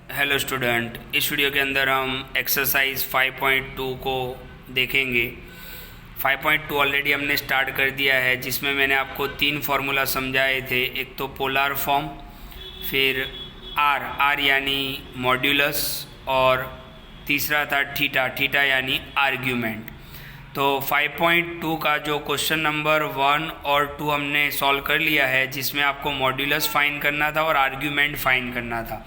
Hello student, इस video के अंदर हम एक्सरसाइज 5.2 को देखेंगे। 5.2 ऑलरेडी हमने स्टार्ट कर दिया है, जिसमें मैंने आपको 3 फार्मूला समझाए थे। एक तो पोलर फॉर्म, फिर आर यानी मॉड्यूलस, और तीसरा था थीटा यानी आर्ग्यूमेंट। तो 5.2 का जो क्वेश्चन नंबर 1 और 2 हमने सॉल्व कर लिया है, जिसमें आपको मॉड्यूलस फाइंड करना था और आर्ग्यूमेंट फाइंड करना था।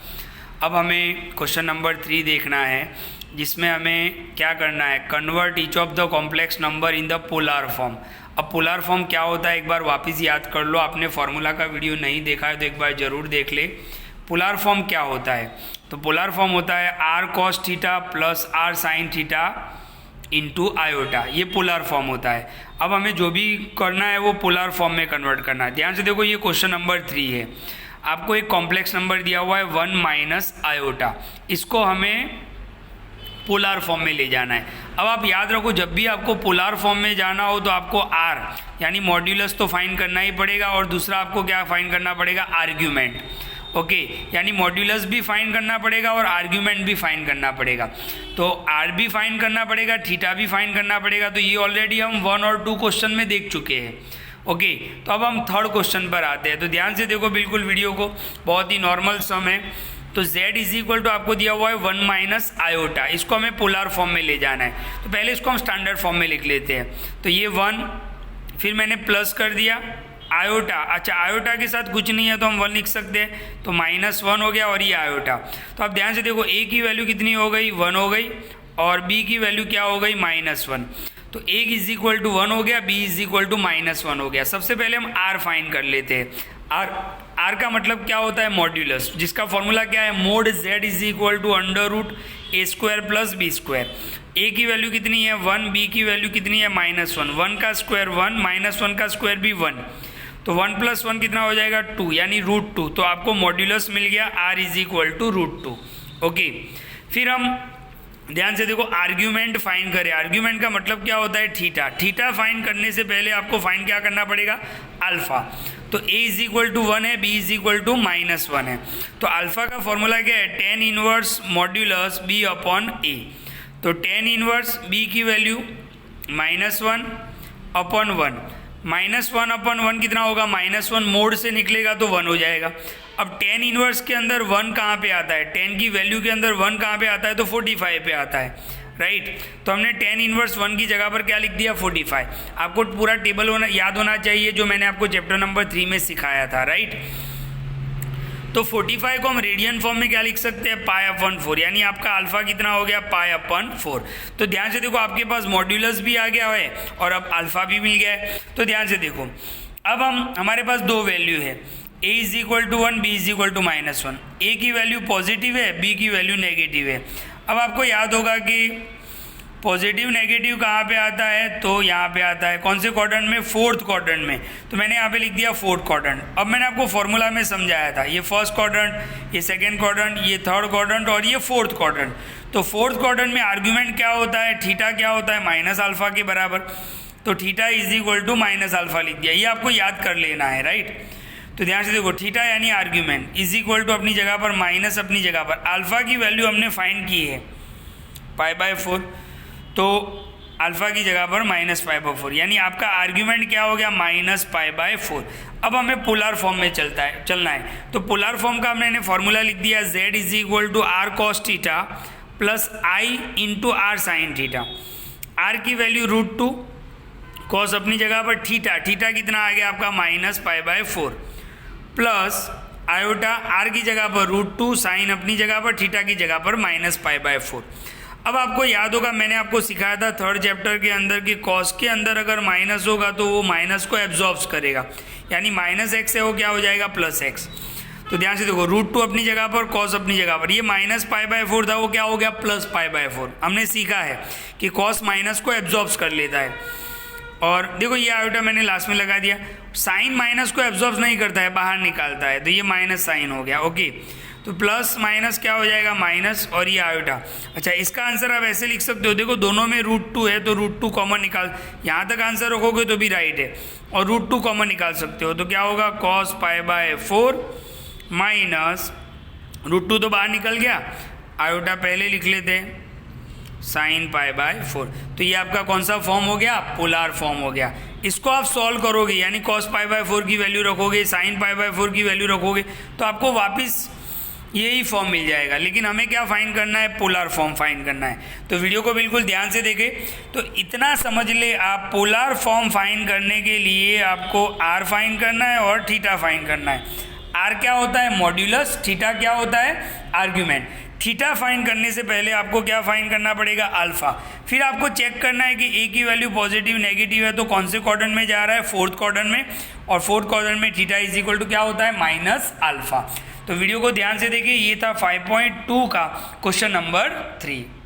अब हमें क्वेश्चन नंबर 3 देखना है, जिसमें हमें क्या करना है, convert each of the complex number in the polar form. अब पोलर फॉर्म क्या होता है एक बार वापस याद कर लो। आपने फार्मूला का वीडियो नहीं देखा है तो एक बार ज़रूर देख ले। पोलर फॉर्म क्या होता है, तो पोलर फॉर्म होता है R cos theta plus R sine theta into iota. ये पोलर फॉर्म होता है। अब हमें जो भी करना है वो पोलर फॉर्म में कन्वर्ट करना है। ध्यान से देखो, ये क्वेश्चन नंबर 3 है। आपको एक कॉम्प्लेक्स नंबर दिया हुआ है 1 माइनस आयोटा, इसको हमें पोलर फॉर्म में ले जाना है। अब आप याद रखो, जब भी आपको पोलर फॉर्म में जाना हो तो आपको आर यानी मॉड्यूलस तो फाइंड करना ही पड़ेगा, और दूसरा आपको क्या फाइंड करना पड़ेगा, आर्ग्यूमेंट। ओके, यानी मॉड्यूलस भी फाइंड करना पड़ेगा और आर्ग्यूमेंट भी फाइंड करना पड़ेगा। तो आर भी फाइंड करना पड़ेगा, थीटा भी फाइंड करना पड़ेगा। तो ये ऑलरेडी हम 1 और 2 क्वेश्चन में देख चुके हैं। ओके, तो अब हम थर्ड क्वेश्चन पर आते हैं। तो ध्यान से देखो बिल्कुल वीडियो को, बहुत ही नॉर्मल सम है। तो z इज इक्वल टू आपको दिया हुआ है 1 माइनस आयोटा, इसको हमें पोलर फॉर्म में ले जाना है। तो पहले इसको हम स्टैंडर्ड फॉर्म में लिख लेते हैं। तो ये 1, फिर मैंने प्लस कर दिया आयोटा। अच्छा, आयोटा के साथ कुछ नहीं है तो हम 1 लिख सकते हैं, तो -1 हो गया, और ये आयोटा। तो अब ध्यान से देखो, a की वैल्यू कितनी हो गई, 1 हो गई, और b की वैल्यू क्या हो गई, -1। तो a इज इक्वल टू 1 हो गया, b इज इक्वल टू -1 हो गया। सबसे पहले हम r फाइंड कर लेते हैं। r का मतलब क्या होता है, मॉड्यूलस, जिसका फॉर्मूला क्या है, mod z is equal to √a² plus b²। a की वैल्यू कितनी है, 1, b की वैल्यू कितनी है, -1। 1 का स्क्वायर 1, -1 का स्क्वायर भी 1, तो 1 + 1 कितना हो जाएगा, 2, यानी √2। तो आपको मॉड्यूलस मिल गया r is equal to √2। Okay, फिर हम ध्यान से देखो आर्ग्यूमेंट फाइंड करें। आर्ग्यूमेंट का मतलब क्या होता है, थीटा फाइंड करने से पहले आपको फाइंड क्या करना पड़ेगा, अल्फा। तो a इज इक्वल टू 1 है, b इज इक्वल टू -1 है। तो अल्फा का फॉर्मूला क्या है, tan inverse modulus b upon a। तो tan इनवर्स b की वैल्यू -1 अपॉन 1, -1 अपॉन 1 कितना होगा, -1 मोड से निकलेगा तो 1 हो जाएगा। अब tan इनवर्स के अंदर 1 कहाँ पे आता है, tan की वैल्यू के अंदर 1 कहाँ पे आता है, तो 45 पे आता है, राइट। तो हमने tan इनवर्स 1 की जगह पर क्या लिख दिया, 45। आपको पूरा टेबल याद होना चाहिए जो मैंने आपको चैप्टर नंबर 3 में सिखाया था, राइट। तो 45 को हम रेडियन फॉर्म में क्या लिख सकते हैं, π/4, यानी आपका अल्फा कितना हो गया, π/4। तो ध्यान से देखो, आपके पास मॉड्यूलस भी आ गया है और अब अल्फा भी मिल गया है। तो ध्यान से देखो, अब हमारे पास 2 वैल्यू है, a is equal to 1, b is equal to -1। a की वैल्यू पॉजिटिव है, b की वैल्यू नेगेटिव है। अब आपको याद होगा कि पॉजिटिव नेगेटिव कहाँ पे आता है, तो यहाँ पे आता है, कौन से क्वाड्रेंट में, 4th क्वाड्रेंट में। तो मैंने यहाँ पे लिख दिया 4th क्वाड्रेंट। अब मैंने आपको फॉर्मूला में समझाया था, ये 1st क्वाड्रेंट, ये 2nd क्वाड्रेंट, ये 3rd क्वाड्रेंट और ये 4th क्वाड्रेंट। तो 4th क्वाड्रेंट में आर्ग्यूमेंट क्या होता है, थीटा क्या होता है, -α के बराबर। तो थीटा इज इक्वल टू -α लिख दिया, ये आपको याद कर लेना है, राइट। तो ध्यान से देखो, थीटा यानी आर्ग्यूमेंट इज इक्वल टू अपनी जगह पर माइनस अपनी जगह पर, अल्फा की वैल्यू हमने फाइंड की है π/4, तो अल्फा की जगह पर -π/4, यानी आपका आर्ग्यूमेंट क्या हो गया, -π/4। अब हमें पोलर फॉर्म में चलना है। तो पोलर फॉर्म का हमने फॉर्मूला लिख दिया, z is equal to r cos theta plus i into r sine theta. r की वैल्यू √2, cos अपनी जगह पर, थीटा कितना आ गया आपका, -π/4 प्लस आयोटा r की जगह पर √2, साइन अपनी जगह पर, थीटा की जगह पर -π/4। अब आपको याद होगा, मैंने आपको सिखाया था 3rd चैप्टर के अंदर कि cos के अंदर अगर माइनस होगा तो वो माइनस को एब्जॉर्ब करेगा, यानी -x है वो क्या हो जाएगा, +x। तो ध्यान से देखो, √2 अपनी जगह पर, cos अपनी जगह पर, ये -π/4 था वो क्या हो गया, +π/4। हमने सीखा है कि cos माइनस को एब्जॉर्ब कर लेता है। और देखो, ये आयोटा मैंने लास्ट में लगा दिया, साइन माइनस को एब्जॉर्ब नहीं करता है, बाहर निकालता है, तो ये माइनस साइन हो गया। ओके, तो प्लस माइनस क्या हो जाएगा, माइनस, और ये आयोटा। अच्छा, इसका आंसर आप ऐसे लिख सकते हो, देखो दोनों में √2 है तो √2 कॉमन निकाल, यहाँ तक आंसर रखोगे तो भी राइट है, और √2 कॉमन निकाल सकते हो। तो क्या होगा, cos π/4 माइनस √2 तो बाहर निकल गया, आयोटा पहले लिख लेते हैं, sin π/4। तो ये आपका कौन सा फॉर्म हो गया? पोलार फॉर्म हो गया। इसको आप सॉल्व करोगे, यानी cos π/4 की वैल्यू रखोगे, sin π/4 की वैल्यू रखोगे, तो आपको वापस यही फॉर्म मिल जाएगा। लेकिन हमें क्या फाइंड करना है? पोलार फॉर्म फाइंड करना है। तो वीडियो को बिल्कुल ध्यान से देखें। तो इतना समझ ले आप, पोलार फॉर्म फाइंड करने के लिए आपको r फाइंड करना है और थीटा फाइंड करना है। r क्या होता है? मॉड्यूलस। थीटा क्या होता है? आर्ग्यूमेंट। थीटा फाइंड करने से पहले आपको क्या फाइंड करना पड़ेगा? अल्फा। फिर आपको चेक करना है कि ए की वैल्यू पॉजिटिव नेगेटिव है तो कौन से क्वाड्रेंट में जा रहा है? फोर्थ क्वाड्रेंट में। और फोर्थ क्वाड्रेंट में थीटा इज इक्वल टू क्या होता है? -अल्फा। तो वीडियो को ध्यान से देखिए, ये था 5.2 का क्वेश्चन नंबर 3।